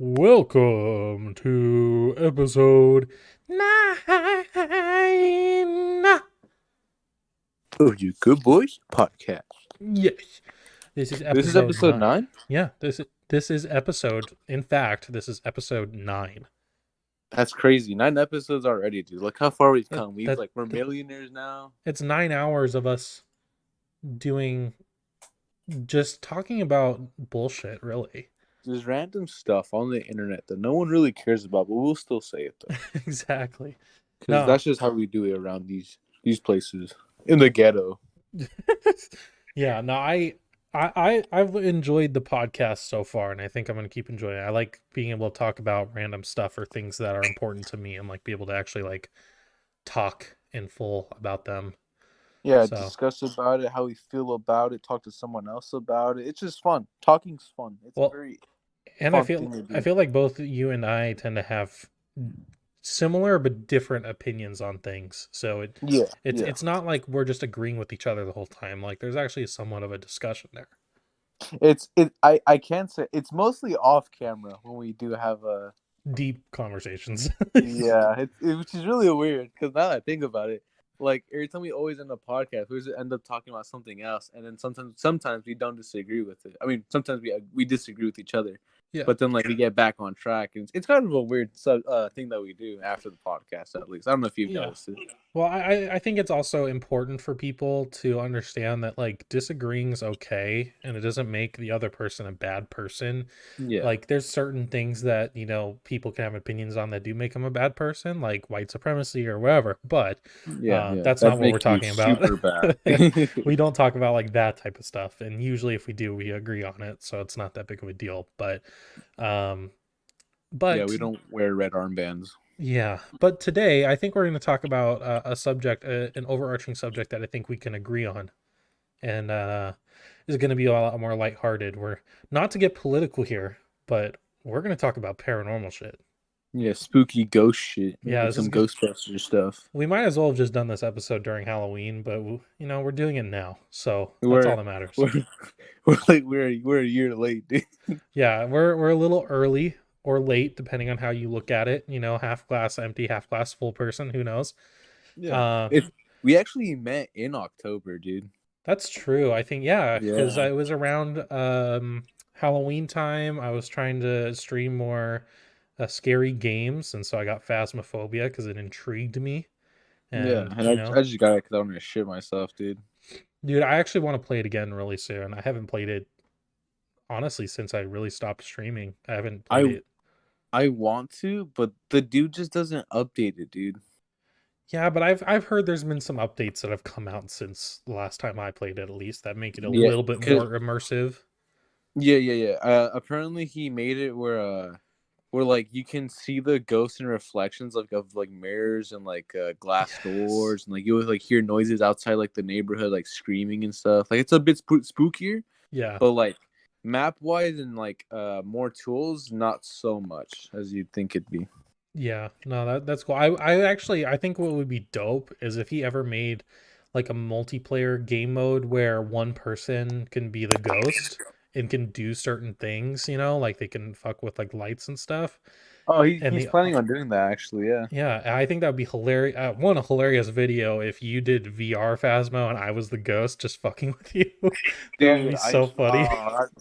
Welcome to episode 9. Oh, you good boys podcast. Yes, this is This is episode episode 9. 9. Yeah, this is episode. In fact, this is episode 9. That's crazy. 9 episodes already, dude. Look how far we've That come. that, We're that millionaires now. it's 9 hours of us doing just talking about bullshit, really. Just random stuff on the internet that no one really cares about, but we'll still say it though, Exactly. because No. that's just how we do it around these places in the ghetto. Yeah, no, I've enjoyed the podcast so far, and I think I'm gonna keep enjoying it. I like being able to talk about random stuff or things that are important to me, and like be able to actually like talk in full about them. Yeah, So, discuss about it, how we feel about it, talk to someone else about it. It's just fun. Talking's fun. It's a well, very and fun thing to I do. feel like both you and I tend to have similar but different opinions on things. So Yeah, it's yeah. it's not like we're just agreeing with each other the whole time. Like there's actually somewhat of a discussion there. I can't say it's mostly off camera when we do have a. Deep conversations. Yeah, which is really weird because now that I think about it, like every time we always end a podcast, we just end up talking about something else, and then sometimes we don't disagree with it. I mean, sometimes we disagree with each other, Yeah. but then like we get back on track, and it's kind of a weird thing that we do after the podcast. At least I don't know if you've Yeah. noticed it. Well, I think it's also important for people to understand that like disagreeing is okay and it doesn't make the other person a bad person. Yeah, Like there's certain things that, people can have opinions on that do make them a bad person, like white supremacy or whatever, but yeah, that's not that what we're makes you talking about. super bad. We don't talk about like that type of stuff, and usually if we do, we agree on it, so it's not that big of a deal, um Yeah, but we don't wear red armbands. yeah, but today I think we're going to talk about a subject, an overarching subject that I think we can agree on, and is going to be a lot more lighthearted. We're not to get political here, but we're going to talk about paranormal shit. Yeah, spooky ghost shit, Yeah, maybe this is some good. Ghostbuster stuff. We might as well have just done this episode during Halloween, but we're doing it now, so that's all We're that matters. we're we're a year late, dude. Yeah, we're a little early or late depending on how you look at it. Half glass empty, half glass full person. Who knows? Yeah, Uh, if we actually met in October, dude. That's true. I think, yeah, because Yeah, I was around Halloween time. I was trying to stream more scary games, and so I got Phasmophobia because it intrigued me. yeah, And and I just got it because I'm gonna shit myself, dude. dude, I actually want to play it again really soon. I haven't played it honestly since I really stopped streaming. I haven't played I it. I want to, but the dude just doesn't update it, dude. Yeah, but I've heard there's been some updates that have come out since the last time I played it, at least that make it a Yeah, little bit cause more immersive. yeah. Apparently he made it where like you can see the ghosts and reflections of like mirrors and like glass Yes. doors, and like you would like hear noises outside like the neighborhood, like screaming and stuff. Like it's a bit spookier, Yeah. but like map wise and like more tools, not so much as you'd think it'd be. Yeah, no, that's cool. I think what would be dope is if he ever made like a multiplayer game mode where one person can be the ghost and can do certain things, like they can fuck with like lights and stuff. Oh, And he's the planning on doing that actually. Yeah, yeah, I think that would be hilarious. A hilarious video if you did VR Phasmo and I was the ghost just fucking with you. That would dude. be so funny.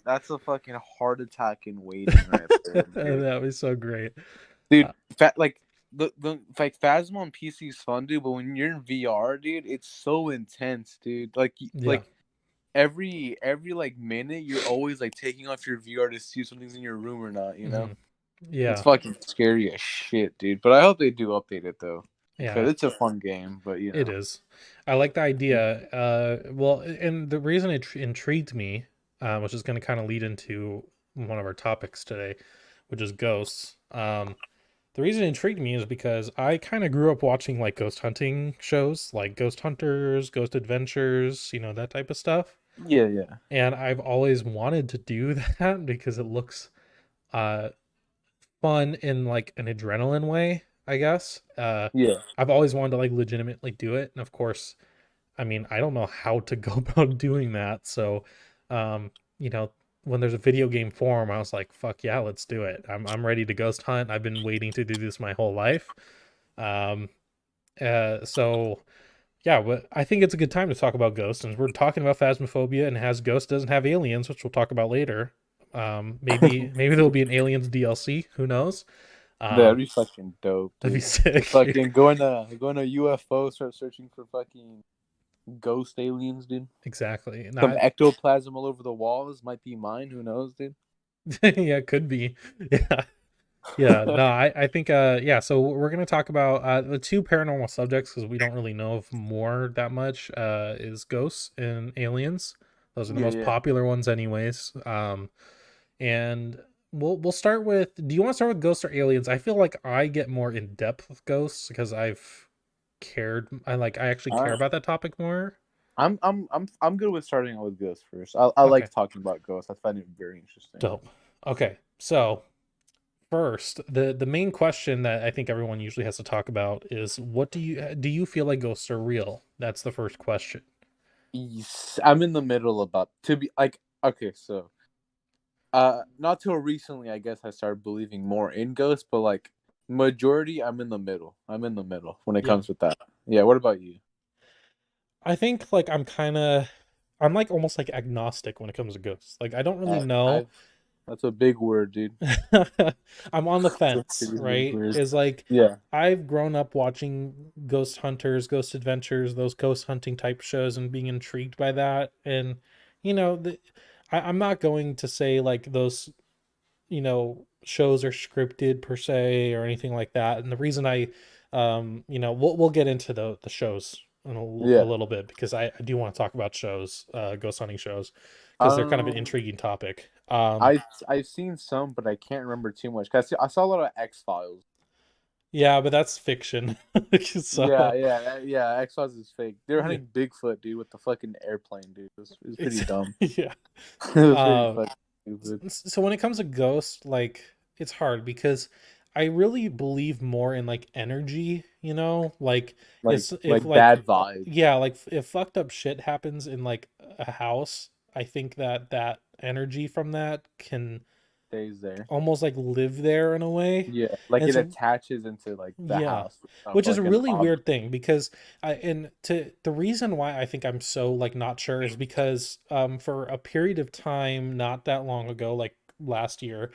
That's a fucking heart attack in waiting right there, dude. That would be so great. Dude, Uh, like the like Phasma on PC is fun, dude. But when you're in VR, dude, it's so intense, dude. yeah. Like every like minute, you're always like taking off your VR to see if something's in your room or not. Mhm. It's Yeah. fucking scary as shit, dude. But I hope they do update it though, because Yeah. it's a fun game. But It is. I like the idea. Well, and the reason it intrigued me, which is going to kind of lead into one of our topics today, which is ghosts. The reason it intrigued me is because I kind of grew up watching like ghost hunting shows, like Ghost Hunters, Ghost Adventures, that type of stuff. Yeah. And I've always wanted to do that because it looks uh fun in like an adrenaline way, I guess. Yeah. I've always wanted to like legitimately do it, and of course, I mean, I don't know how to go about doing that. So, um, you know, when there's a video game form, I was like, fuck yeah, let's do it. I'm ready to ghost hunt. I've been waiting to do this my whole life. Um, so yeah, but I think it's a good time to talk about ghosts, and we're talking about phasmophobia, and has ghost doesn't have aliens, which we'll talk about later. Maybe there'll be an aliens DLC. Who knows? That'd Um, be fucking dope, that'd be dude. Just sick. fucking going to UFO, start searching for fucking ghost aliens, dude. Exactly. Some Not ectoplasm all over the walls might be mine. Who knows, dude? yeah, it could be. Yeah. Yeah, no, I think yeah, so we're gonna talk about the two paranormal subjects because we don't really know of more that much is ghosts and aliens. Those are the Yeah, most yeah. popular ones anyways. And we'll start with, do you want to start with ghosts or aliens? I feel like I get more in depth with ghosts because I actually care Uh, about that topic more. I'm good with starting out with ghosts first. I Okay, like talking about ghosts. I find it very interesting. dope. Okay, so first, the main question that I think everyone usually has to talk about is, what do you feel like ghosts are real? That's the first question. Yes, I'm in the middle about to be like okay, so not till recently I guess I started believing more in ghosts, but like majority I'm in the middle. I'm in the middle when it Yeah. comes with that. Yeah, what about you? I think like I'm like almost like agnostic when it comes to ghosts. Like I don't really know. I've That's a big word, dude. I'm on the That's a fence, pretty big right? word. Is like Yeah. I've grown up watching Ghost Hunters, Ghost Adventures, those ghost hunting type shows and being intrigued by that. And you know, I'm not going to say like those shows are scripted per se or anything like that. And the reason we'll get into the shows in a Yeah. little bit because I do want to talk about shows, ghost hunting shows, because they're kind of an Um intriguing topic. I've seen some, but I can't remember too much. 'Cause I saw a lot of X Files. Yeah, but that's fiction. Yeah, So yeah, yeah. X Files is fake. They were yeah, hunting Bigfoot, dude, with the fucking airplane, dude. It was pretty it's dumb. yeah. It was pretty Um, fucking stupid. so when it comes to ghosts, like it's hard because I really believe more in like energy, like it's if Like like bad vibes yeah, like if fucked up shit happens in like a house, I think that energy from that can stays there. almost like live there in a way. Yeah, like And it it's attaches into like the yeah, house, a which is a fucking really object. weird thing because the reason why I think I'm so like not sure is because for a period of time not that long ago, like last year,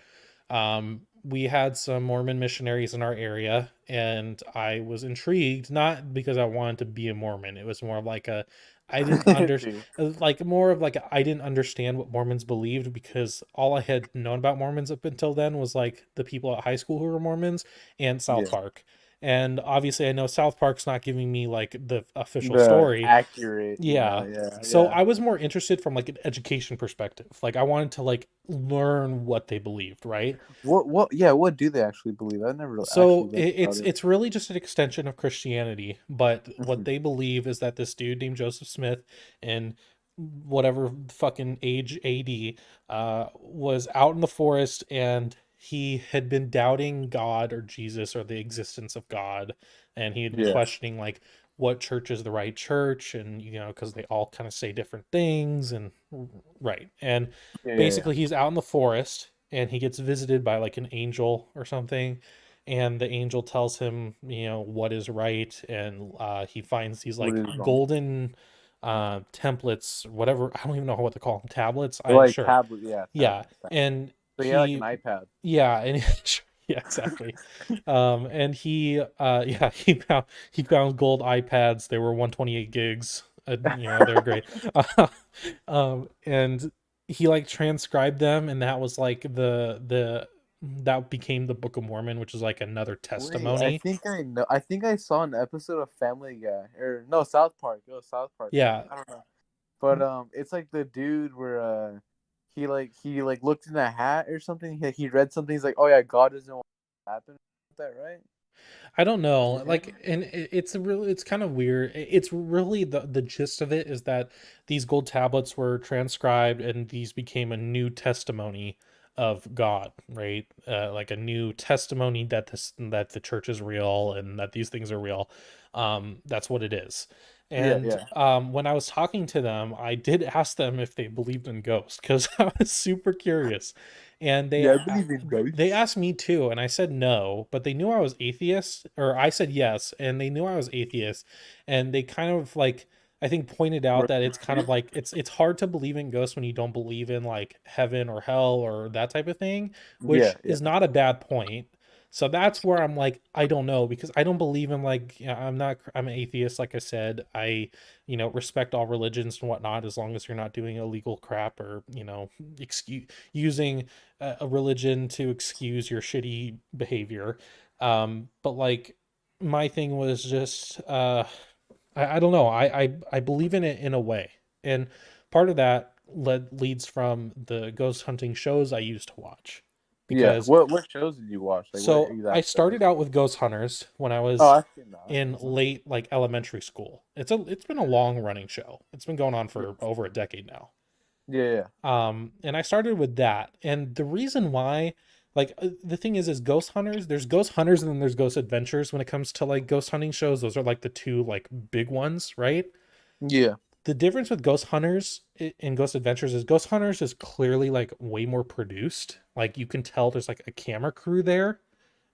we had some Mormon missionaries in our area, and I was intrigued not because I wanted to be a Mormon. It was more of like a I didn't under Dude. like more of like I didn't understand what Mormons believed because all I had known about Mormons up until then was like the people at high school who were Mormons and South Yeah, Park. And obviously I know South Park's not giving me like the official the story. accurate, Yeah. yeah, So yeah. I was more interested from like an education perspective. Like I wanted to like learn what they believed, right? Yeah, what do they actually believe? I never actually So read about it. it's really just an extension of Christianity, but what Mhm. they believe is that this dude named Joseph Smith in whatever fucking age AD was out in the forest, and he had been doubting God or Jesus or the existence of God, and he had been Yeah, questioning like what church is the right church, and because they all kind of say different things, and right. And yeah, yeah, yeah. basically he's out in the forest and he gets visited by like an angel or something, and the angel tells him what is right, and he finds these What like is wrong? golden templates, whatever. I don't even know what to call them. Tablets, They're I like sure. tablet, yeah, Yeah. tablets. And So yeah, like an he iPad. yeah, and yeah, exactly. And he yeah, he found gold iPads. They were 128 gigs. They're great. And he like transcribed them, and that was like the that became the Book of Mormon, which is like another Wait, I testimony. think I know. I think I saw an episode of Family Guy, or no, South Park. It was South Park, I think. Yeah. I don't know, but it's like the dude where he looked in a hat or something. He read something. He's like, oh yeah, God doesn't want to happen. Is that right? I don't know. Is it him? Like, and it's kind of weird. It's really the gist of it is that these gold tablets were transcribed, and these became a new testimony of God, right? Like a new testimony that the church is real and that these things are real. That's what it is. Yeah, And yeah, when I was talking to them, I did ask them if they believed in ghosts because I was super curious. And yeah. I believe in they ghosts. asked me too, and I said no, but they knew I was atheist, or I said yes, and they knew I was atheist, and they kind of like I think pointed out What? that it's kind of like it's hard to believe in ghosts when you don't believe in like heaven or hell or that type of thing, Yeah, which yeah. is not a bad point. So that's where I'm like, I don't know because I don't believe in like, I'm an atheist, like I said. I, respect all religions and whatnot as long as you're not doing illegal crap or, excuse using a religion to excuse your shitty behavior. But like, my thing was just, I don't know. I believe in it in a way. And part of that leads from the ghost hunting shows I used to watch Yeah. because What shows did you watch? Like what so I exact started shows? out with Ghost Hunters when I Oh, was I've seen that. in late like elementary school. It's been a long running show. It's been going on Yeah, for over a decade now. yeah, yeah. And I started with that. And the reason why, like the thing is Ghost Hunters, there's Ghost Hunters and then there's Ghost Adventures when it comes to like ghost hunting shows. Those are like the two like big ones, right? Yeah. The difference with Ghost Hunters and Ghost Adventures is Ghost Hunters is clearly like way more produced. Like you can tell there's like a camera crew there,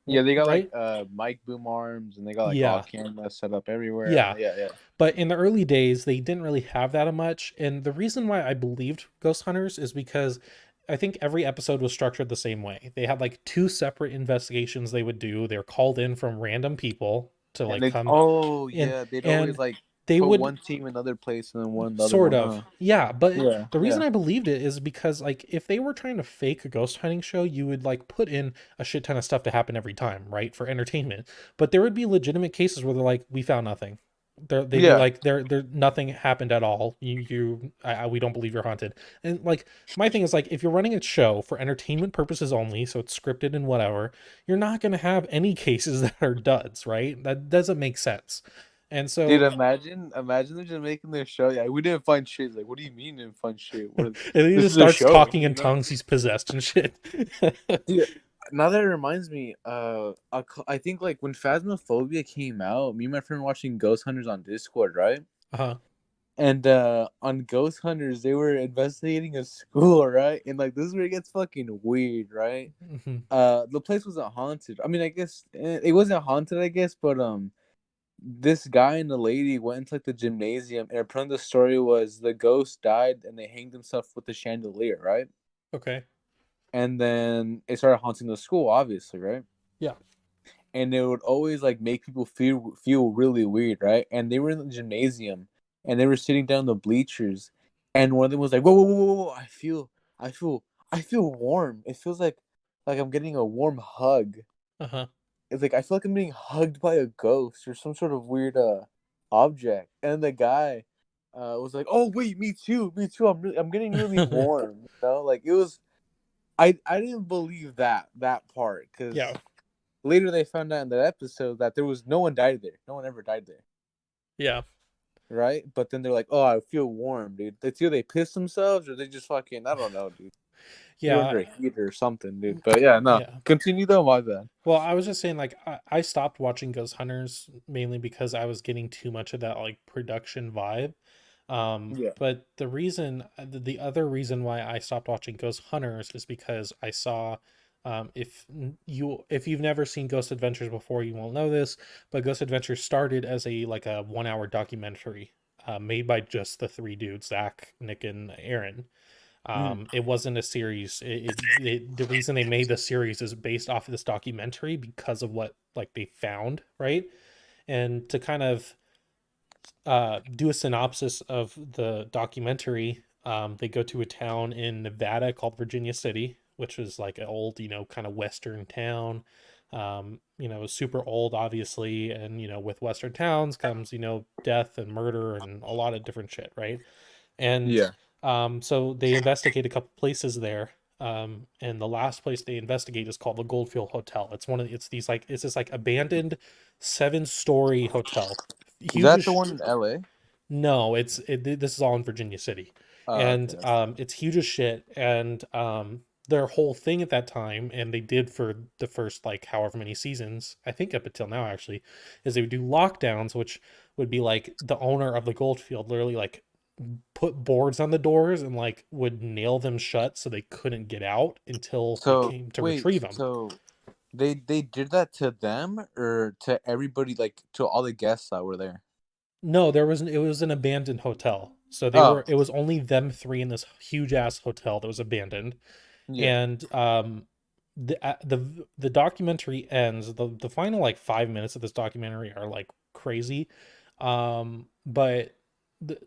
Yeah, they got like right? mic boom arms and they got like all Yeah. cameras set up everywhere. Yeah. Yeah, yeah. But in the early days, they didn't really have that much. And the reason why I believed Ghost Hunters is because I think every episode was structured the same way. They had like two separate investigations they would do. They were called in from random people to And like they come oh in, yeah, they'd always and like they put would one team in another place and then one the other sort one, of, huh? yeah. But Yeah, the reason yeah. I believed it is because like if they were trying to fake a ghost hunting show, you would like put in a shit ton of stuff to happen every time, right? For entertainment. But there would be legitimate cases where they're like, we found nothing. They'd be Yeah. like, there, nothing happened at all. We don't believe you're haunted. And like, my thing is like, if you're running a show for entertainment purposes only, so it's scripted and whatever, you're not gonna have any cases that are duds, right? That doesn't make sense. And Dude, so, imagine they're just making their show. Yeah, we didn't find shit. Like, what do you mean didn't find shit? and he This just is a starts show, talking in you know? tongues. He's possessed and shit. Dude, now that it reminds me, I think like when Phasmophobia came out, me and my friend were watching Ghost Hunters on Discord, right? Uh-huh. And on Ghost Hunters, they were investigating a school, right? And like this is where it gets fucking weird, right? Hmm. The place wasn't haunted. I mean, I guess it wasn't haunted, I guess, but this guy and the lady went into like the gymnasium, and part of the story was the ghost died and they hanged himself with the chandelier, right? Okay. And then it started haunting the school, obviously, right? Yeah. And it would always like make people feel really weird, right? And they were in the gymnasium, and they were sitting down the bleachers, and one of them was like, "Whoa, whoa, whoa, whoa! I feel, I feel warm. It feels like I'm getting a warm hug. Uh-huh. It's like I feel like I'm being hugged by a ghost or some sort of weird object." And the guy was like, "Oh wait, me too, me too. I'm getting really warm. You know, like it was. I didn't believe that part because Yeah. later they found out in that episode that there was no one died there. No one ever died there, Yeah. right? But then they're like, "Oh, I feel warm, dude." It's either they piss themselves or they just fucking I don't know, dude. They were Yeah. under a heater or something, dude. But yeah, no. Yeah. Continue though, my bad. Well, I was just saying, like, I stopped watching Ghost Hunters mainly because I was getting too much of that like production vibe. Yeah. But the other reason why I stopped watching Ghost Hunters is because I saw, if you've never seen Ghost Adventures before, you won't know this, but Ghost Adventures started as a like a 1 hour documentary, made by just the three dudes, Zach, Nick, and Aaron. Mm. It wasn't a series. The reason they made the series is based off of this documentary because of what like they found, right? And to kind of do a synopsis of the documentary, they go to a town in Nevada called Virginia City, which is like an old, kind of Western town. Super old, obviously, and with Western towns comes, death and murder and a lot of different shit, right? And Yeah. so they investigate a couple places there. And the last place they investigate is called the Goldfield Hotel. It's this like abandoned 7-story hotel. Is Huge that as the sh- one in LA? no, this is all in Virginia City. Oh, okay. And it's huge as shit. And their whole thing at that time, and they did for the first like however many seasons, I think up until now actually, is they would do lockdowns, which would be like the owner of the Goldfield literally like put boards on the doors and like would nail them shut so they couldn't get out until you So came to wait, retrieve them. so they did that to them or to everybody, like to all the guests that were there? No, it was an abandoned hotel. So Oh, it was only them three in this huge ass hotel that was abandoned. yeah, And the documentary ends, the final like 5 minutes of this documentary are like crazy. But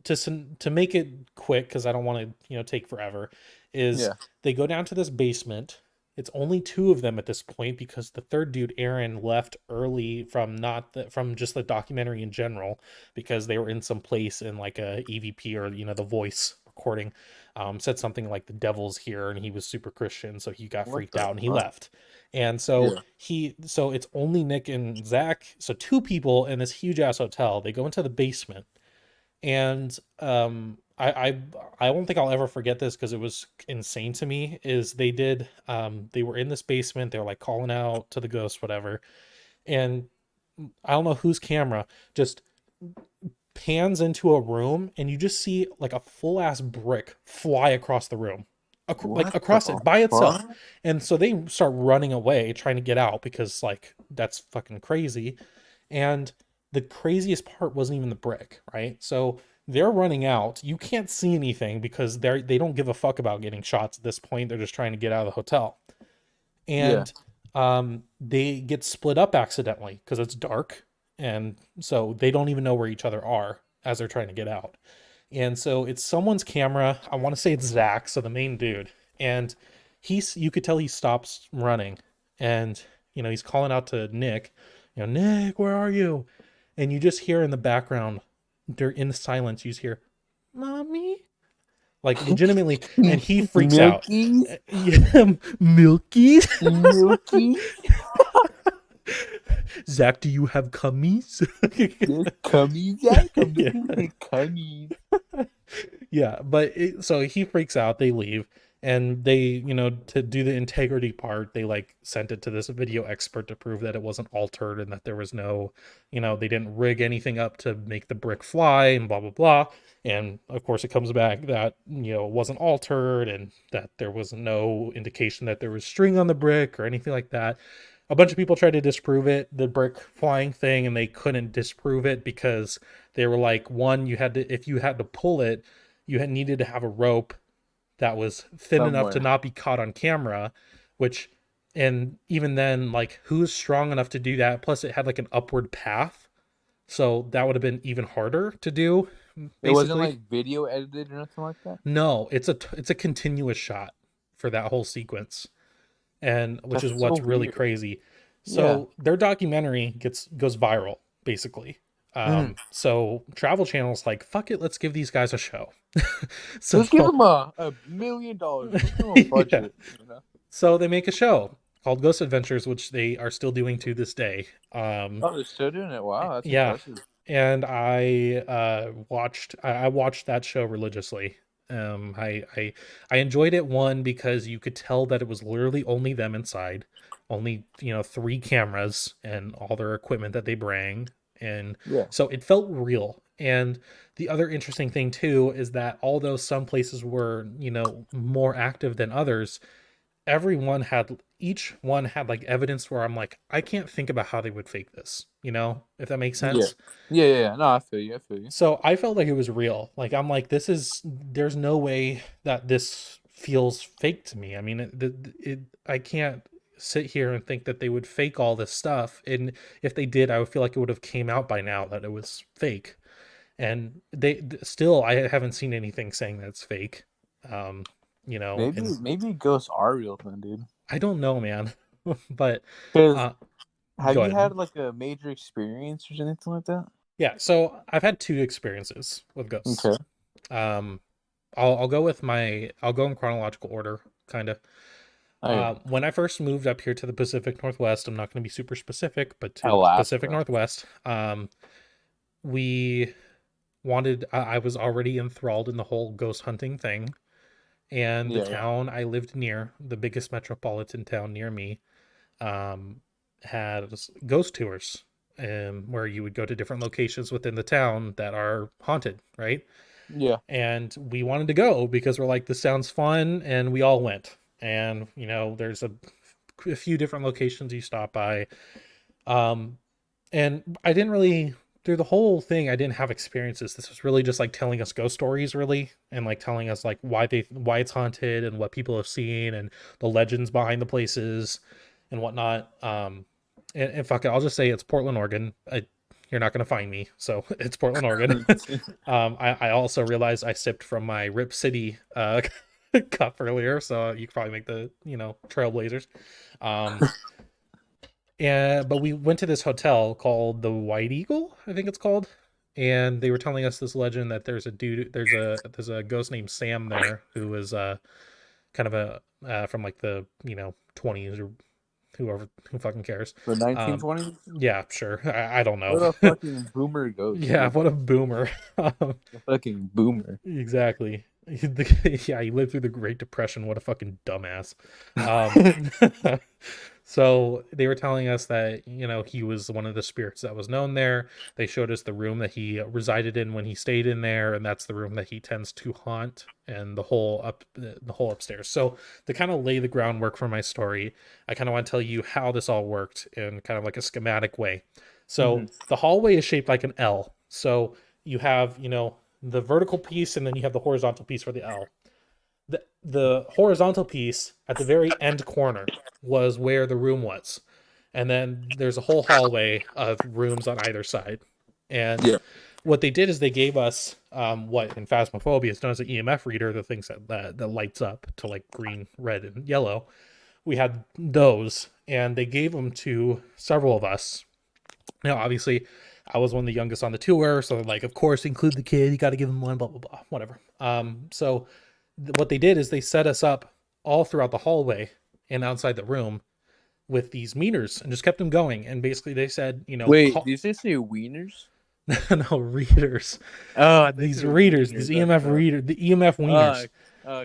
to make it quick, because I don't want to, take forever, is yeah, they go down to this basement. It's only two of them at this point because the third dude, Aaron, left early from not from just the documentary in general, because they were in some place in like a EVP, or the voice recording, said something like the devil's here, and he was super Christian, so he got what freaked the out and he fuck? left. And so Yeah, it's only Nick and Zach, so two people in this huge ass hotel. They go into the basement, and I don't think I'll ever forget this because it was insane to me. Is they were in this basement, they were like calling out to the ghost, whatever, and I don't know whose camera just pans into a room, and you just see like a full ass brick fly across the room, like what the across it by itself. fuck? And so they start running away trying to get out because like that's fucking crazy. And the craziest part wasn't even the brick, right? So they're running out, you can't see anything because they don't give a fuck about getting shots at this point, they're just trying to get out of the hotel. Yeah, And they get split up accidentally because it's dark, and so they don't even know where each other are as they're trying to get out. And so it's someone's camera. I want to say it's Zach, so the main dude. And you could tell he stops running, and he's calling out to Nick, Nick, where are you? And you just hear in the background, they're in the silence, you just hear, mommy, like legitimately, and he freaks out. Milky's, Yeah, Milky. Milky's, Zach, do you have cummies? there's cummies, Zach. I'm Yeah. looking for cummies. Yeah, but so he freaks out, they leave, and they, to do the integrity part, they like sent it to this video expert to prove that it wasn't altered and that there was no, they didn't rig anything up to make the brick fly and blah blah blah. And of course it comes back that, it wasn't altered, and that there was no indication that there was string on the brick or anything like that. A bunch of people tried to disprove it, the brick flying thing, and they couldn't disprove it because they were like, one, you had to, if you had to pull it, you had needed to have a rope that was thin enough to Somewhere. not be caught on camera, which, and even then, like, who's strong enough to do that? Plus, it had like an upward path, so that would have been even harder to do, It wasn't basically. like video edited or nothing like that. No, it's a continuous shot for that whole sequence, and which is That's so what's really weird. crazy. Yeah. So their documentary goes viral, basically. Mhm. So Travel Channel's like, fuck it, let's give these guys a show. Let's give So them $1 million. Let's give them a yeah, budget. You know. so they make a show called Ghost Adventures, which they are still doing to this day. Oh, they're still doing it. Wow, that's Yeah, impressive. and I watched that show religiously. I enjoyed it, one, because you could tell that it was literally only them inside, only three cameras and all their equipment that they bring, and Yeah. so it felt real. And the other interesting thing too is that although some places were more active than others, each one had like evidence where I'm like, I can't think about how they would fake this, if that makes Yeah. sense. Yeah. No, I feel you. I feel you. So I felt like it was real. Like, I'm like, there's no way that this feels fake to me. I mean, I can't sit here and think that they would fake all this stuff. And if they did, I would feel like it would have came out by now that it was fake. And still, I haven't seen anything saying that it's fake. Maybe And maybe ghosts are real then, dude. I don't know, man. But Because uh, have go you ahead. had like a major experience or anything like that? Yeah, so I've had two experiences with ghosts. Okay. Um, I'll go in chronological order, kind of. Okay. When I first moved up here to the Pacific Northwest, I'm not going to be super specific, but to Pacific Alaska. Northwest, we I was already enthralled in the whole ghost hunting thing, And the Yeah, yeah. town I lived near, the biggest metropolitan town near me, had ghost tours, where you would go to different locations within the town that are haunted, right? Yeah. And we wanted to go because we're like, this sounds fun, and we all went. And there's a few different locations you stop by. Um, and I didn't really through the whole thing I didn't have experiences. This was really just like telling us ghost stories, really, and like telling us like why it's haunted and what people have seen and the legends behind the places and whatnot. And fuck it, I'll just say it's Portland, Oregon. You're not gonna find me, so it's Portland, Oregon. I also realized I sipped from my Rip City cup earlier, so you could probably make the Trailblazers. Um, yeah, but we went to this hotel called the White Eagle, I think it's called, and they were telling us this legend that there's a ghost named Sam there who is kind of a from like the 20s or who fucking cares. The Um, 1920s. yeah, sure. I don't know. What a fucking boomer ghost, Yeah, dude. what a boomer. A fucking boomer. Exactly. Yeah, he lived through the Great Depression. What a fucking dumbass. Um, so they were telling us that, he was one of the spirits that was known there. They showed us the room that he resided in when he stayed in there, and that's the room that he tends to haunt, and the whole upstairs. So to kind of lay the groundwork for my story, I kind of want to tell you how this all worked in kind of like a schematic way. Hmm. So the hallway is shaped like an L. So you have, the vertical piece, and then you have the horizontal piece for the L. The horizontal piece at the very end corner was where the room was. And then there's a whole hallway of rooms on either side. And Yeah. what they did is they gave us what in Phasmophobia is known as an EMF reader, the things that lights up to like green, red, and yellow. We had those, and they gave them to several of us. Now, obviously, I was one of the youngest on the tour, so like, of course, include the kid. You got to give him one, blah blah blah, whatever. So what they did is they set us up all throughout the hallway and outside the room with these meters and just kept them going. And basically, they said, Wait, did call you say wieners? no readers, Oh, I think these they're readers, these wieners. EMF reader, the EMF Uh, wieners.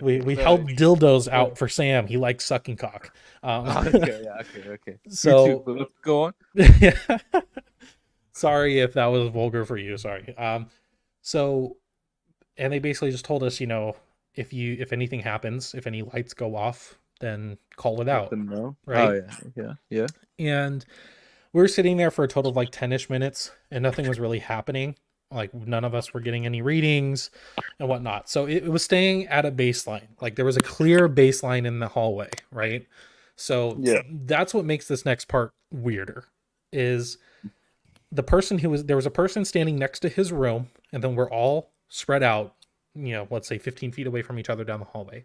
We okay, we sorry. held dildos Sorry. out for Sam. He likes sucking cock. Okay, yeah, okay, okay. Me too. So But go on. yeah. Sorry if that was vulgar for you. Sorry. So, and they basically just told us, if anything happens, if any lights go off, then call it Let out, them know. Oh right? yeah, yeah, yeah. And we were sitting there for a total of like 10ish minutes, and nothing was really happening. Like none of us were getting any readings and whatnot. So it was staying at a baseline. Like there was a clear baseline in the hallway, right? So Yeah. that's what makes this next part weirder. Is there was a person standing next to his room, and then we're all spread out, let's say 15 feet away from each other down the hallway.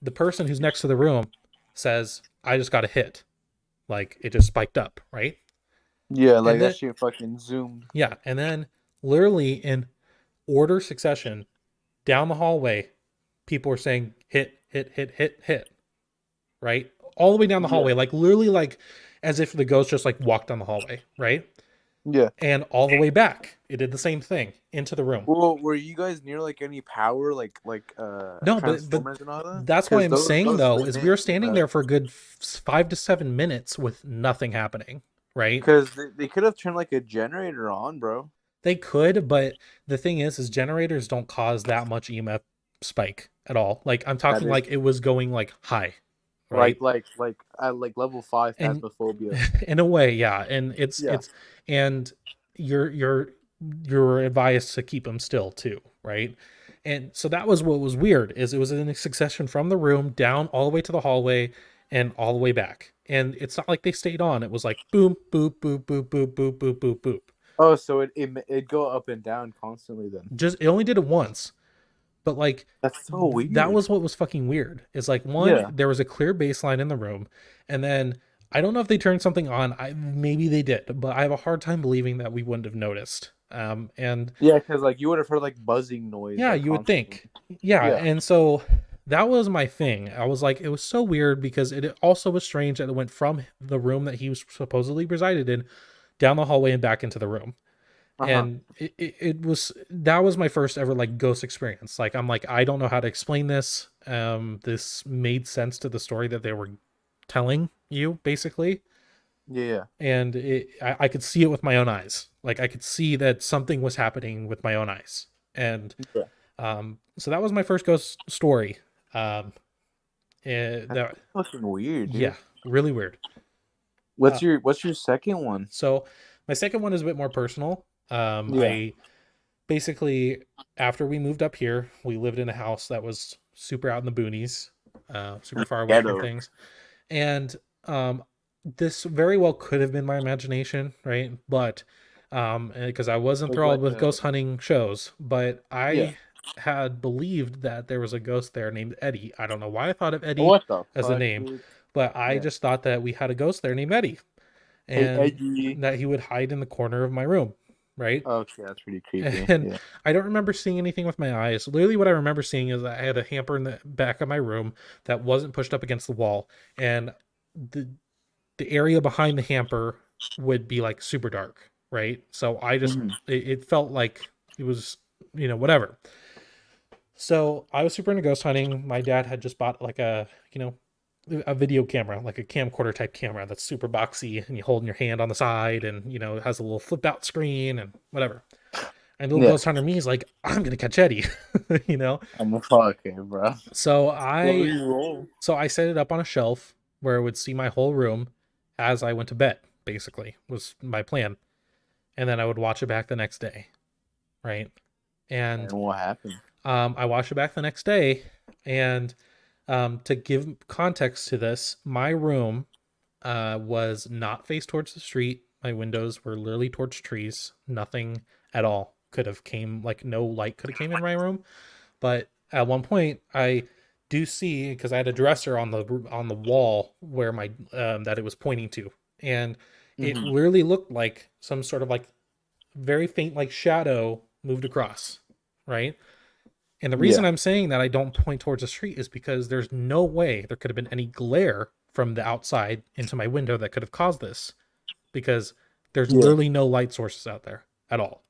The person who's next to the room says, I just got a hit. Like it just spiked up, right? Yeah, like And that then, shit fucking zoomed. yeah. And then literally in order succession down the hallway, people were saying hit, hit, hit, hit, hit, right? All the way down the Yeah. hallway, like literally like as if the ghost just like walked down the hallway, right? Yeah. And all the way back, it did the same thing into the room. Well, were you guys near like any power, like No, but transformers and all that? that's why Because I'm saying those though lit is we in. were standing there for a good 5 to 7 minutes with nothing happening, right? Because they could have turned like a generator on, bro. They could, but the thing is generators don't cause that much EMF spike at all. Like I'm That talking is like it was going like high, like right? at like level 5 And phasmophobia. in a way, yeah, and it's Yeah. it's and you're advised to keep them still too, right? And so that was what was weird is it was in a succession from the room down all the way to the hallway and all the way back. And it's not like they stayed on. It was like boom, boop, boop, boop, boop, boop, boop, boop, boop. Oh, so it go up and down constantly then. Just it only did it once, but like That's so that weird. was what was fucking weird. Is like one, Yeah. there was a clear baseline in the room, and then I don't know if they turned something on. Maybe they did, but I have a hard time believing that we wouldn't have noticed. And Yeah, because like you would have heard like buzzing noise yeah, like you would constantly. think. Yeah, Yeah. and so that was my thing. I was like, it was so weird because it also was strange that it went from the room that he was supposedly resided in down the hallway and back into the room. Uh-huh. And it was that was my first ever like ghost experience. Like I'm like I don't know how to explain this. This made sense to the story that they were telling you basically, Yeah. and I could see it with my own eyes. Like I could see that something was happening with my own eyes, and Yeah. so that was my first ghost story. That's That fucking weird, yeah, dude. really weird. Uh, What's your second one? so my second one is a bit more personal. Yeah. I basically after we moved up here, we lived in a house that was super out in the boonies, super far away from Ghetto. things, and this very well could have been my imagination, right? But because I was Like enthralled like with ghost hunting shows, but yeah. I had believed that there was a ghost there named Eddie. I don't know why I thought of Eddie What the as a fuck, name, dude? but I Yeah. just thought that we had a ghost there named Eddie, Hey and Edgy. that he would hide in the corner of my room, right? Okay, that's pretty creepy. And Yeah. I don't remember seeing anything with my eyes. Literally, what I remember seeing is I had a hamper in the back of my room that wasn't pushed up against the wall, and the the area behind the hamper would be like super dark, right? So I just Mhm. it felt like it was whatever. So I was super into ghost hunting. My dad had just bought like a video camera, like a camcorder type camera that's super boxy and you hold in your hand on the side and it has a little flip out screen and whatever. And little Yeah. ghost hunter me is like, I'm gonna catch Eddie, you know. I'm a fucking bro. So What were I you roll? so I set it up on a shelf where it would see my whole room as I went to bed. Basically, was my plan, and then I would watch it back the next day, right? And And what happened? I watched it back the next day, and to give context to this, my room was not faced towards the street. My windows were literally towards trees. Nothing at all could have came like no light could have came in my room. But at one point, I do see because I had a dresser on the wall where my that it was pointing to, and it Hmm. literally looked like some sort of like very faint like shadow moved across, right? And the reason Yeah. I'm saying that I don't point towards the street is because there's no way there could have been any glare from the outside into my window that could have caused this because there's Yeah. literally no light sources out there at all.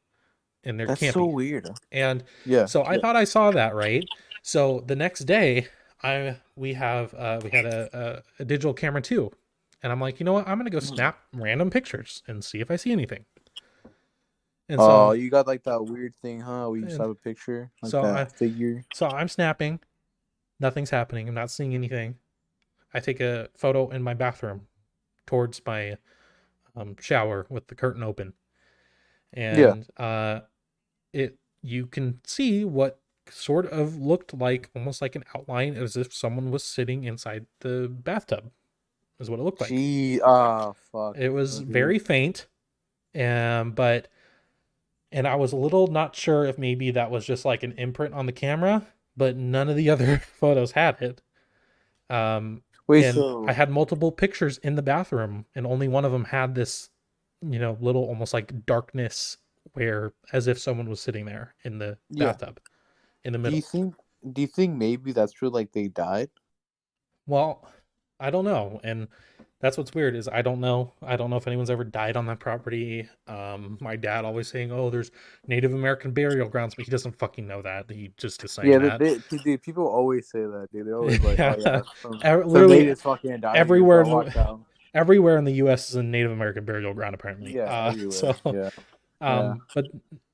And there That's can't so be. weird. And Yeah. so I Yeah. thought I saw that, right? So the next day, we had a digital camera too. And I'm like, you know what? I'm gonna go Mhm. snap random pictures and see if I see anything. And Oh, so you got like that weird thing, huh? We just and have a picture, like so that I figure. so I'm snapping, nothing's happening. I'm not seeing anything. I take a photo in my bathroom towards my shower with the curtain open, Yeah. and it you can see what sort of looked like almost like an outline as if someone was sitting inside the bathtub is what it looked like. Gee. Ah. Fuck. It was Okay. very faint, but and I was a little not sure if maybe that was just like an imprint on the camera, but none of the other photos had it. Um, Wait. and I So. had multiple pictures in the bathroom, and only one of them had this, little almost like darkness where as if someone was sitting there in the Yeah. bathtub in the Do you middle. think? Do you think maybe that's true? Like they died? Well, I don't know, and that's what's weird is I don't know. I don't know if anyone's ever died on that property. My dad always saying, "Oh, there's Native American burial grounds," but he doesn't fucking know that. He just is saying Yeah. that. Dude, people always say that, dude. They're always like, "Oh Yeah, yeah, some literally natives fucking died here, everywhere bro. in Watch out." everywhere in the U.S. is a Native American burial ground apparently. Yeah. So Everywhere. Yeah. Yeah. but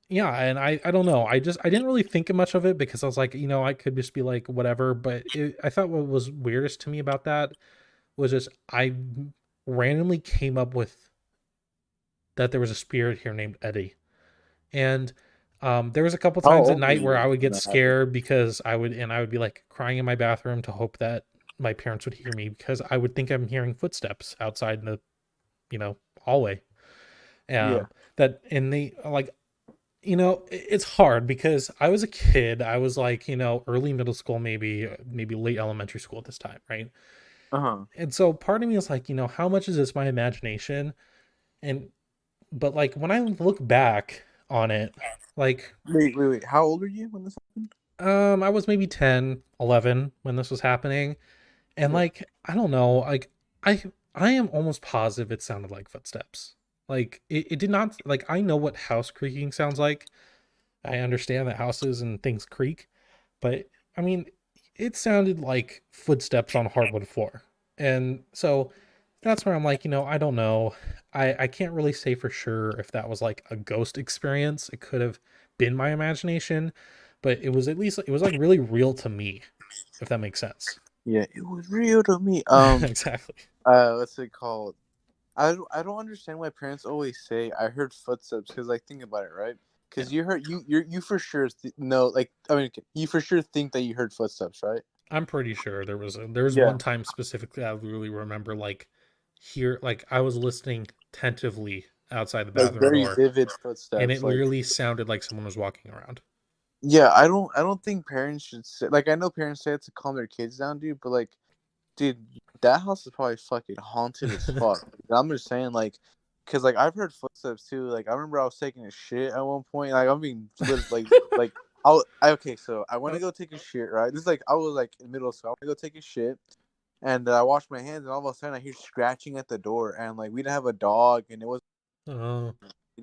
yeah, and I don't know. I didn't really think much of it because I was like, I could just be like whatever. But I thought what was weirdest to me about that was just I randomly came up with that there was a spirit here named Eddie, and there was a couple How times at old were night where you I would when get that happened? scared because I would be like crying in my bathroom to hope that my parents would hear me because I would think I'm hearing footsteps outside in the hallway. Yeah. That in the like it's hard because I was a kid. I was like early middle school, maybe late elementary school at this time, right? Uh huh. And so part of me is like, how much is this my imagination? And but like when I look back on it, like Wait. How old were you when this happened? I was maybe 10, 11 when this was happening. And Yeah. like I don't know, like I I am almost positive it sounded like footsteps. Like it did not, like, I know what house creaking sounds like. I understand that houses and things creak, but I mean, it sounded like footsteps on hardwood floor. And so that's where I'm like, I don't know. I can't really say for sure if that was like a ghost experience. It could have been my imagination, but it was, at least it was like really real to me, if that makes sense. Yeah, it was real to me. Exactly. What's it called? I don't understand why parents always say I heard footsteps because like think about it, right? Yeah. Because you heard you for sure know, like, I mean, you for sure think that you heard footsteps, right? I'm pretty sure there's Yeah, one time specifically I really remember, like, here, like I was listening tentatively outside the like bathroom very door, vivid and footsteps. it Like, literally sounded like someone was walking around. yeah, I don't think parents should say, like, I know parents say it to calm their kids down, dude, but like, dude, that house is probably fucking haunted as fuck. I'm just saying, like, cause like I've heard footsteps too. Like I remember I was taking a shit at one point. Like I'm being like okay. So I want to go take a shit. Right. This is like I was like in middle school. I want to go take a shit, and I washed my hands, and all of a sudden I hear scratching at the door, and like we didn't have a dog, and it was, Oh,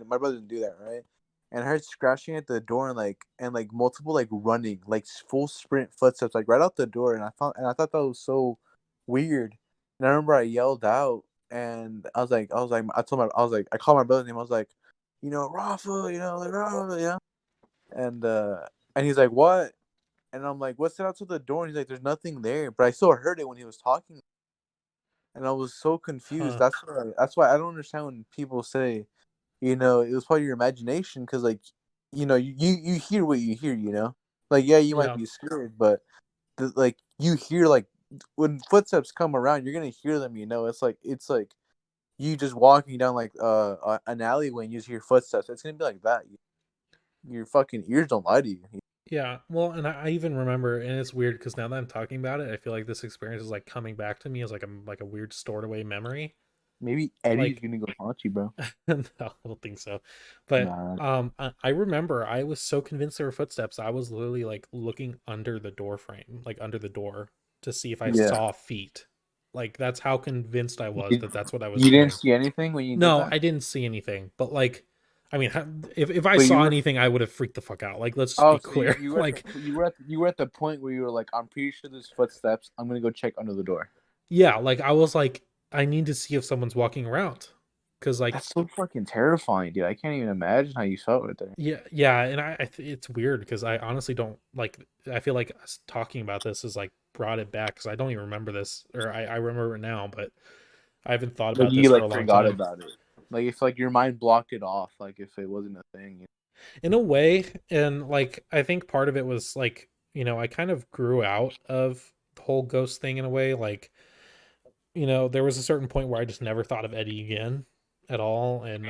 my brother didn't do that, right? And I heard scratching at the door, and like multiple like running, like full sprint footsteps, like right out the door, and I thought that was so weird. And I remember I yelled out, and I was like, I called my brother's name. I was like, Rafa, like Rafa, and he's like, what? And I'm like, what's that out to the door? And he's like, there's nothing there, but I still heard it when he was talking, and I was so confused. huh. That's why I don't understand when people say, it was probably your imagination because, like, you hear what you hear, like, yeah, you might Yeah. be scared, but like you hear, like, when footsteps come around, you're gonna hear them. It's like you just walking down like an alleyway and you just hear footsteps. It's gonna be like that. Your fucking ears don't lie to you. Yeah. Well, and I even remember, and it's weird because now that I'm talking about it, I feel like this experience is like coming back to me as like a weird stored away memory. Maybe Eddie's Like, gonna go haunt you, bro. no, I don't think so. But Nah, I remember I was so convinced there were footsteps. I was literally like looking under the door frame, like under the door, to see if I yeah. saw feet. Like, that's how convinced I was You, that that's what I was you didn't doing. see anything when you did No, that, I didn't see anything. But like, I mean, if I but you saw were. anything, I would have freaked the fuck out. Like, let's just Oh, be so clear. Like, you were at the point where you were like, I'm pretty sure there's footsteps. I'm gonna go check under the door. yeah, like I was like, I need to see if someone's walking around, because like, That's so fucking terrifying, dude. I can't even imagine how you felt right there. yeah, yeah, and it's weird because I honestly don't like. I feel like us talking about this has like brought it back because I don't even remember this, or I remember it now, but I haven't thought Like about you this for like a long forgot time. about it. Like if like your mind blocked it off, like if it wasn't a thing. In a way, and like I think part of it was like, I kind of grew out of the whole ghost thing in a way. Like, there was a certain point where I just never thought of Eddie again at all, and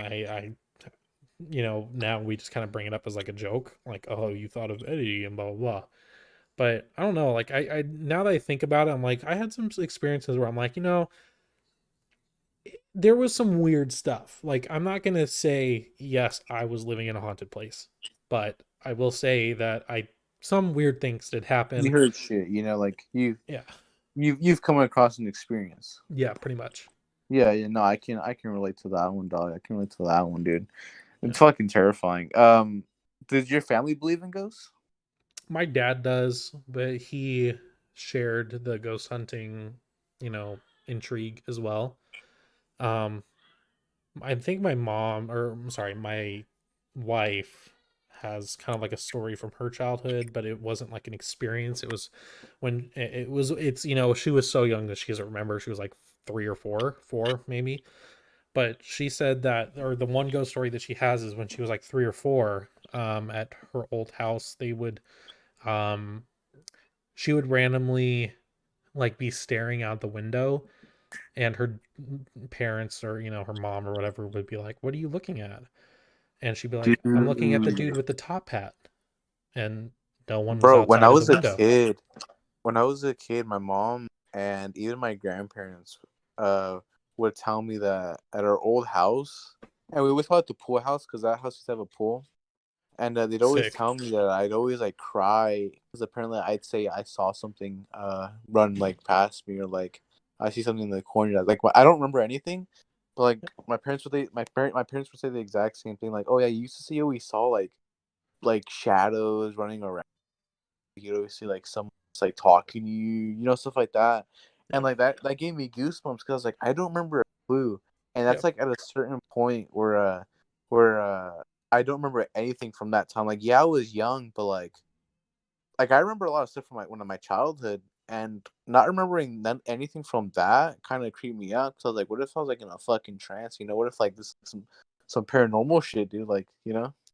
now we just kind of bring it up as like a joke, like, oh, you thought of Eddie and blah blah blah. But I don't know, like I now that I think about it, I'm like, I had some experiences where I'm like, there was some weird stuff. Like, I'm not gonna say yes, I was living in a haunted place, but I will say that I some weird things did You happen. heard shit, like Yeah, you've come across an experience. yeah, pretty much. Yeah, yeah, no, I can relate to that one, dog. I can relate to that one, dude. Yeah, It's fucking terrifying. Did your family believe in ghosts? my dad does, but he shared the ghost hunting, you know, intrigue as well. Um, I think my mom, or I'm sorry, my wife has kind of like a story from her childhood, but it wasn't like an experience. It was when it's, she was so young that she doesn't remember. She was like three or four maybe. But she said that, or the one ghost story that she has is when she was like three or four, at her old house, um, she would randomly like be staring out the window, and her parents, or her mom or whatever, would be like, what are you looking at? And she'd be like, I'm looking at the Dude, dude with the top hat. And no one was bro, outside of the window. when I was a kid, my mom and even my grandparents uh would tell me that at our old house, and we always call it the pool house because that house used to have a pool. And they'd always Sick. tell me that I'd always like cry because apparently I'd say I saw something run like past me, or like I see something in the corner. Like I don't remember anything, But like my parents would say the exact same thing. Like, oh yeah, you used to see we saw like shadows running around. You always see like someone like talking to you, stuff like that. And Yep. like that gave me goosebumps because like I don't remember a clue, and that's Yep. like at a certain point where I don't remember anything from that time. Like yeah, I was young, but like I remember a lot of stuff from my childhood, and not remembering anything from that kind of creeped me out. Cause I was like, what if I was like in a fucking trance? What if like this is some paranormal shit, dude? Like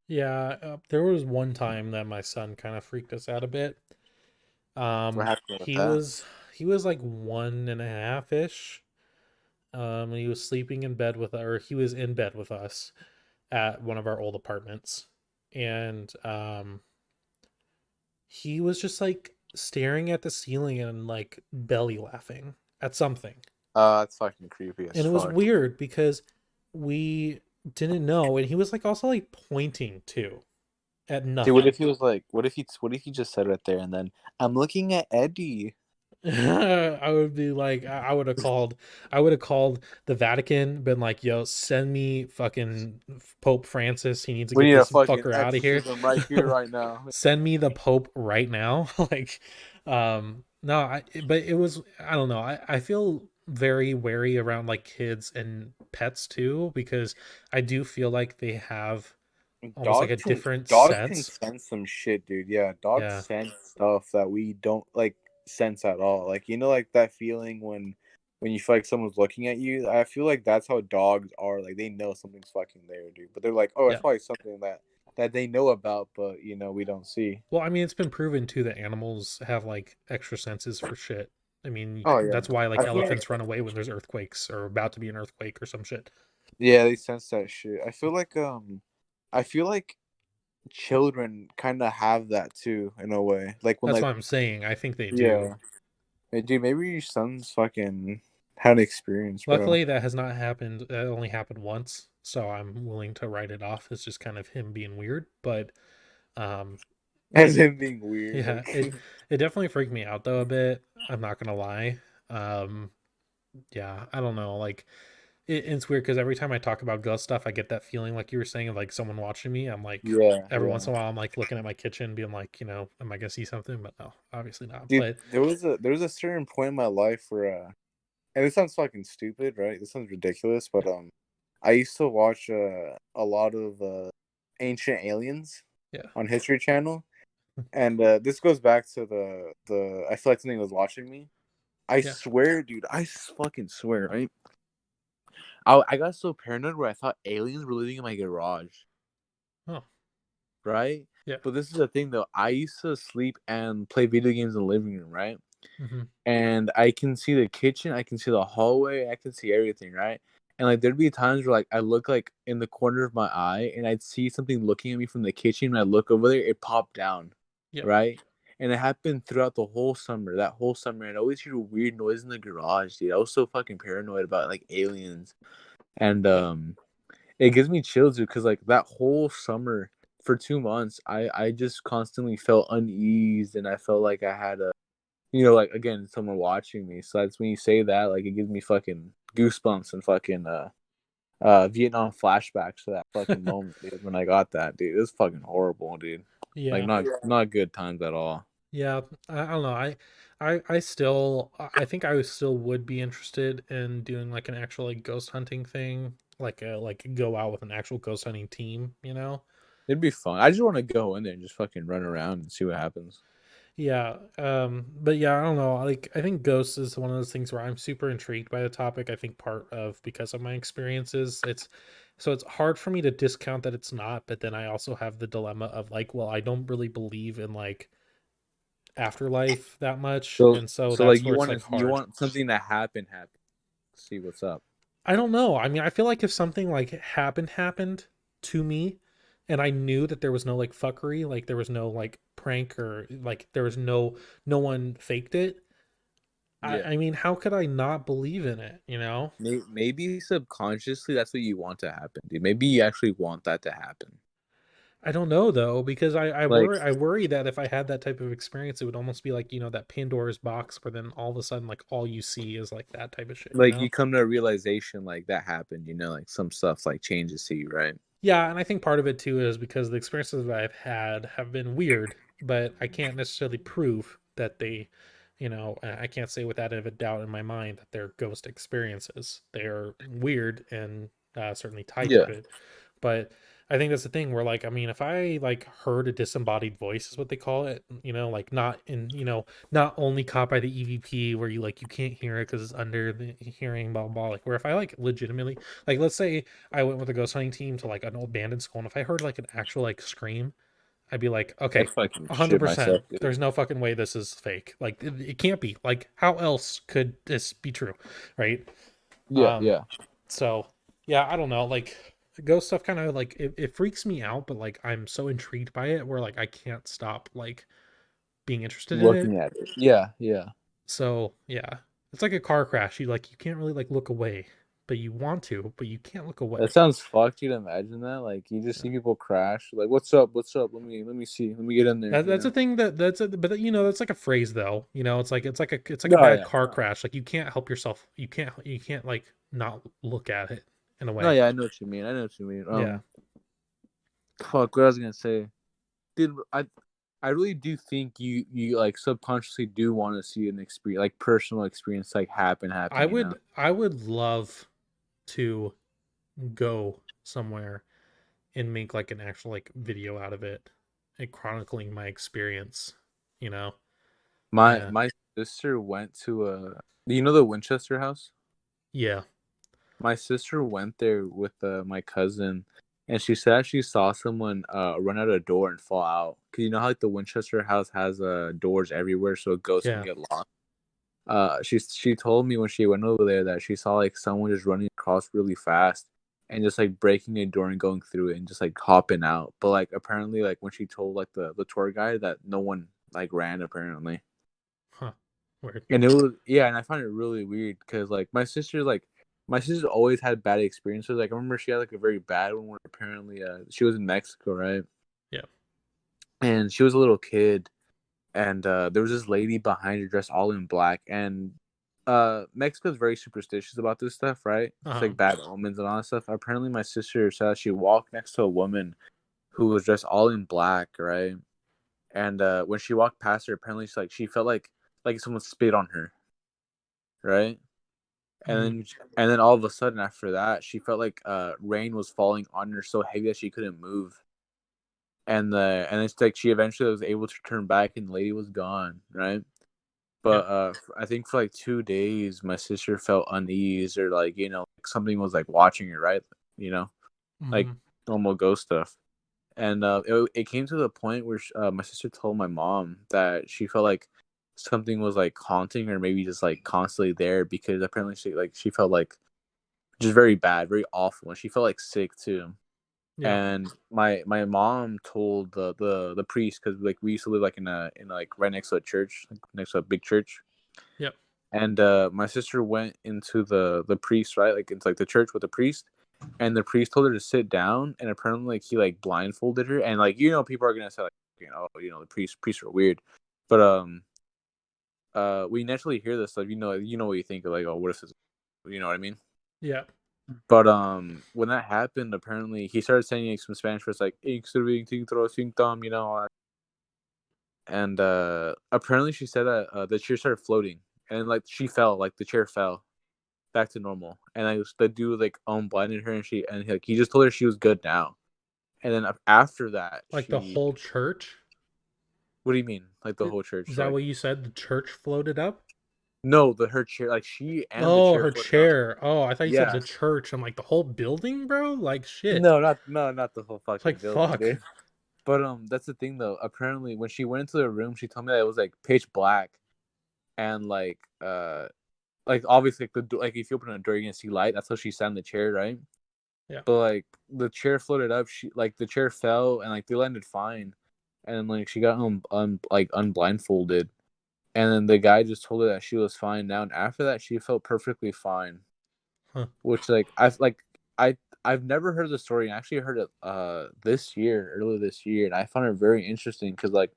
Yeah, there was one time that my son kind of freaked us out a bit. what happened with He that? was he was like 1.5 ish. And he was sleeping in bed with, or he was in bed with us at one of our old apartments, and he was just like staring at the ceiling and like belly laughing at something. That's fucking creepy as And it was fuck. weird because we didn't know, and he was like also like pointing too at Dude, what nothing. if he was like, what if he just said right there and then I'm looking at Eddie. I would be like, I would have called the Vatican, been like, yo, send me fucking Pope Francis. He needs to We get need a this fucking fucker out of here. exorcism right here, right now. Send me the Pope right now. Like, no, but it was, I don't know. I feel very wary around like kids and pets too, because I do feel like they have almost like Dogs a can different dogs can sense. sense some shit, dude. Yeah, dogs Yeah. sense stuff that we don't like sense at all. Like like that feeling when you feel like someone's looking at you. I feel like that's how dogs are. Like they know something's fucking there, dude. But they're like, oh, it's Yeah. probably something that they know about, but we don't see. Well, I mean, it's been proven too that animals have like extra senses for shit. I mean, Oh yeah, that's why like I feel like elephants run away when there's earthquakes or about to be an earthquake or some shit. yeah, they sense that shit. I feel like children kind of have that too in a way. Like when That's like what I'm saying. I think they do. yeah, hey, dude, maybe your son's fucking had an experience, bro. Luckily, that has not happened. That only happened once, so I'm willing to write it off as just kind of him being weird. But um, As him being weird, yeah, like it definitely freaked me out though a bit. I'm not gonna lie. Um, yeah, I don't know. Like it's weird because every time I talk about ghost stuff, I get that feeling like you were saying of like someone watching me. I'm like, yeah, every once yeah. in a while, I'm like looking at my kitchen, being like, am I gonna see something? But no, obviously not. Dude, But there was a certain point in my life where and this sounds fucking stupid, right? This sounds ridiculous, but I used to watch a lot of Ancient Aliens yeah, on History Channel, and this goes back to the I feel like something was watching me. I yeah, swear, dude, fucking swear, right? I got so paranoid where I thought aliens were living in my garage, oh, right? yeah, But this is the thing though. I used to sleep and play video games in the living room, right? mm-hmm, And I can see the kitchen, I can see the hallway, I can see everything, right? And like there'd be times where like I look like in the corner of my eye and I'd see something looking at me from the kitchen and I look over there, it popped down, yeah, right? And it happened throughout the whole summer. That whole summer, and I always hear a weird noise in the garage, dude. I was so fucking paranoid about like aliens. And yeah, it gives me chills because like that whole summer for 2 months, I just constantly felt uneased and I felt like I had a like again someone watching me. So that's when you say that, like it gives me fucking goosebumps and fucking Vietnam flashbacks to that fucking moment, dude. When I got that, dude, it was fucking horrible, dude. Like yeah, not good times at all. yeah. I don't know. I still, I think I still would be interested in doing like an actual like ghost hunting thing, like go out with an actual ghost hunting team. It'd be fun. I just want to go in there and just fucking run around and see what happens. Yeah, but yeah, I don't know. Like, I think Ghosts is one of those things where I'm super intrigued by the topic. I think part of because of my experiences, it's hard for me to discount that it's not, but then I also have the dilemma of like, well, I don't really believe in like afterlife that much, So and so so like that's where it's like you hard. want something to happen. See what's up. I don't know. I mean, I feel like if something like happened to me and I knew that there was no like fuckery, like there was no like prank or like there was no one faked it. Yeah. I mean, how could I not believe in it? Maybe subconsciously that's what you want to happen, dude. Maybe you actually want that to happen. I don't know though, because Like I worry that if I had that type of experience, it would almost be like, that Pandora's box where then all of a sudden like all you see is like that type of shit, you like know? you come to a realization like that happened, like some stuff like changes to you, right? Yeah, and I think part of it too is because the experiences that I've had have been weird, but I can't necessarily prove that they, I can't say without a doubt in my mind that they're ghost experiences. They're weird and certainly tied to Yeah. it. But I think that's the thing where, like, I mean, if I like heard a disembodied voice is what they call it, like not in, not only caught by the EVP where you can't hear it because it's under the hearing, blah, blah, blah. Like, where if I like legitimately, like, let's say I went with a ghost hunting team to like an abandoned school, and if I heard like an actual like scream, I'd be like, I'd okay, fucking shit 100%. myself, dude. There's no fucking way this is fake. Like, it can't be. Like, how else could this be true? Right. Yeah, Um, yeah. so yeah, I don't know. Like ghost stuff kind of like it freaks me out, but like I'm so intrigued by it where like I can't stop like being interested in it. Looking at it. Yeah, yeah. So yeah. It's like a car crash. You can't really like look away, but you want to, but you can't look That away. sounds fucked. You'd imagine that. Like you just Yeah. see people crash. Like, what's up? What's up? Let me see. Let me get in there. That's a thing but that's like a phrase though. It's like a No, bad yeah. car crash. Like you can't help yourself. You can't like not look at it in a No, way. yeah. I know what you mean. I know what you mean. Yeah. Fuck. What I was gonna say, dude. I really do think you like subconsciously do want to see an experience, like personal experience, like happen. I would love to go somewhere and make like an actual like video out of it and chronicling my experience, you know? Yeah. My sister went to the Winchester house. Yeah. My sister went there with my cousin, and she said she saw someone run out a door and fall out. Cause you know how like the Winchester house has doors everywhere, so a ghost can Yeah. get lost. She told me when she went over there that she saw like someone just running across really fast and just like breaking a door and going through it and just like hopping out. But like apparently like when she told like the tour guide that no one like ran apparently. Huh. Weird. And it was yeah, and I find it really weird because like my sister always had bad experiences. Like I remember she had like a very bad one where apparently she was in Mexico, right? Yeah. And she was a little kid, and there was this lady behind her dressed all in black, and Mexico's very superstitious about this stuff, right? It's Uh-huh. like bad omens and all that stuff. Apparently my sister said she walked next to a woman who was dressed all in black, right? And when she walked past her, apparently she felt like someone spit on her, right? And Mm. then all of a sudden after that, she felt like rain was falling on her so heavy that she couldn't move. And it's like she eventually was able to turn back and the lady was gone, right? Yeah. But I think for like 2 days, my sister felt unease or like like something was like watching her, right? You know, like Mm-hmm. normal ghost stuff. And it came to the point where my sister told my mom that she felt like something was like haunting her, maybe just like constantly there because apparently she felt like just very bad, very awful, and she felt like sick too. Yeah. And my mom told the priest because like we used to live like in like right next to a church, like, next to a big church. Yep. And my sister went into the priest, right, like into like the church with the priest, and the priest told her to sit down, and apparently like he like blindfolded her, and like people are gonna say like the priests are weird, but we naturally hear this stuff, you know what you think of like, oh, what if it's, you know what I mean? Yeah. But when that happened, apparently he started saying like some Spanish words like and apparently she said that the chair started floating and like she fell, like the chair fell back to normal, and the dude like blinded her, and he just told her she was good now, and then after that Like the she. whole church? What do you mean, like the Is whole church? that Like what you said? The church floated up? no, her chair, like she and the Oh, chair her floated up. chair. Oh, I thought you said Yeah. the church. I'm like the whole building, bro? Like shit. No, not the whole fucking Like building, fuck. dude. But that's the thing though. Apparently, when she went into the room, she told me that it was like pitch black, and like obviously like like if you open a door, you're gonna see light. That's how she sat in the chair, right? Yeah. But like the chair floated up, she like the chair fell, and like they landed fine, and then like she got like unblindfolded, and then the guy just told her that she was fine now, and after that she felt perfectly fine. Huh. Which like I like I've never heard the story. I actually heard it this year, earlier this year, and I found it very interesting because like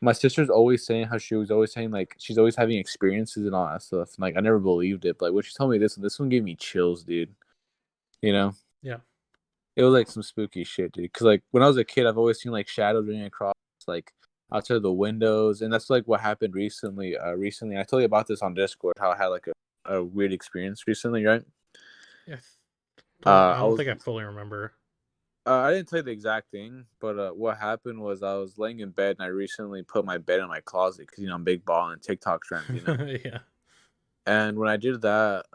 my sister's always saying how she was always saying like she's always having experiences and all that stuff. And, like I never believed it, but like when she told me this one gave me chills, dude. You know, Yeah. it was like some spooky shit, dude. Because like when I was a kid, I've always seen like shadows running across like outside of the windows, and that's like what happened recently. Recently, I told you about this on Discord. How I had like a weird experience recently, right? Yeah. Don't I I don't was think I fully remember. I didn't tell you the exact thing, but what happened was I was laying in bed and I recently put my bed in my closet because I'm big ball and TikTok trends, Yeah. And when I did that,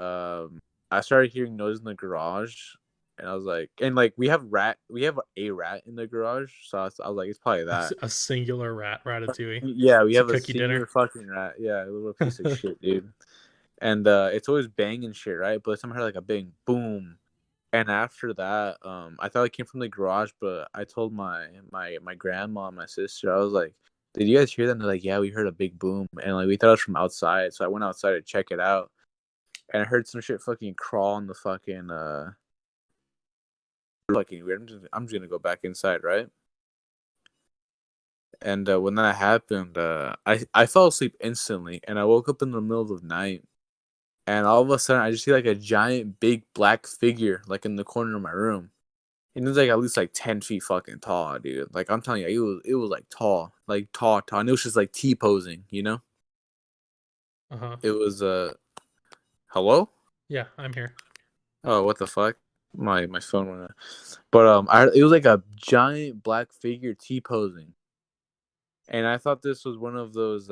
I started hearing noise in the garage, and I was like, and like we have a rat in the garage, so I was like, it's probably that. A singular rat ratatouille. Yeah, we It's a have a cookie singular dinner. fucking rat. Yeah, a little piece of shit, dude. And it's always banging shit, right? But somehow like a big boom. And after that, I thought it came from the garage, but I told my grandma and my sister, I was like, "Did you guys hear that?" And they're like, "Yeah, we heard a big boom," and like we thought it was from outside. So I went outside to check it out, and I heard some shit fucking crawl on the fucking weird. I'm just gonna go back inside, right? And when that happened, I fell asleep instantly, and I woke up in the middle of the night, and all of a sudden I just see like a giant big black figure like in the corner of my room. And it was like at least like 10 feet fucking tall, dude. Like I'm telling you, it was like tall, tall, and it was just like T posing, you know. Uh-huh. It was hello. Yeah, I'm here. Oh, what the fuck? My phone went out. But it was like a giant black figure T posing, and I thought this was one of those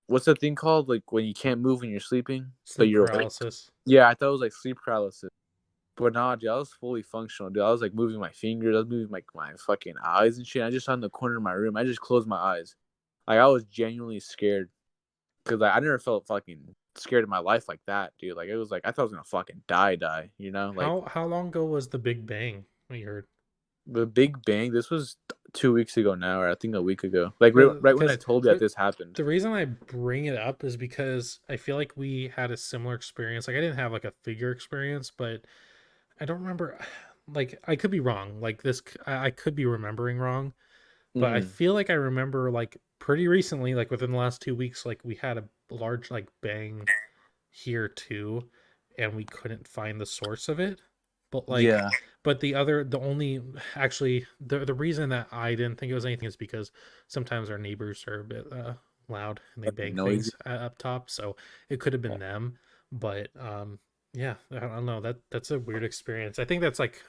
what's that thing called? Like when you can't move when you're sleeping, but Sleep you're awake. paralysis. Yeah, I thought it was like sleep paralysis. But nah, dude, I was fully functional, dude. I was like moving my fingers, I was moving like my fucking eyes and shit. I just saw in the corner of my room. I just closed my eyes. Like I was genuinely scared because like, I never felt fucking scared in my life like that, dude. Like it was like I thought I was gonna fucking die. You know, like How long ago was the Big Bang we heard? the Big Bang. This was 2 weeks ago now, or I think a week ago. Like right when I Because told you that this happened. the reason I bring it up is because I feel like we had a similar experience. Like I didn't have like a figure experience, but I don't remember. Like I could be wrong. Like this, I could be remembering wrong, but I Mm, feel like I remember like pretty recently, like within the last 2 weeks, like we had a large like bang here too, and we couldn't find the source of it. But like, yeah, but the only actually the reason that I didn't think it was anything is because sometimes our neighbors are a bit loud and they fucking bang noisy. things up top, so it could have been them. But yeah, I don't know. That's a weird experience. I think that's like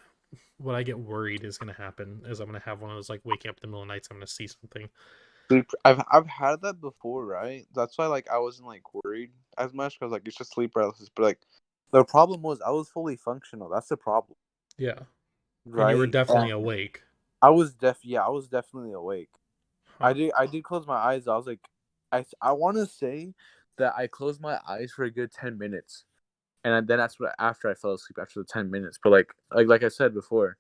what I get worried is going to happen is I'm going to have one of those like waking up in the middle of the night, so I'm going to see something. I've had that before, right? That's why like I wasn't like worried as much because like it's just sleep paralysis. But like the problem was I was fully functional. That's the problem, Yeah, and you were right? definitely And awake. I was definitely awake. Huh. I did close my eyes. I was like, I want to say that I closed my eyes for a good 10 minutes, and then that's what after I fell asleep after the 10 minutes. But like I said before,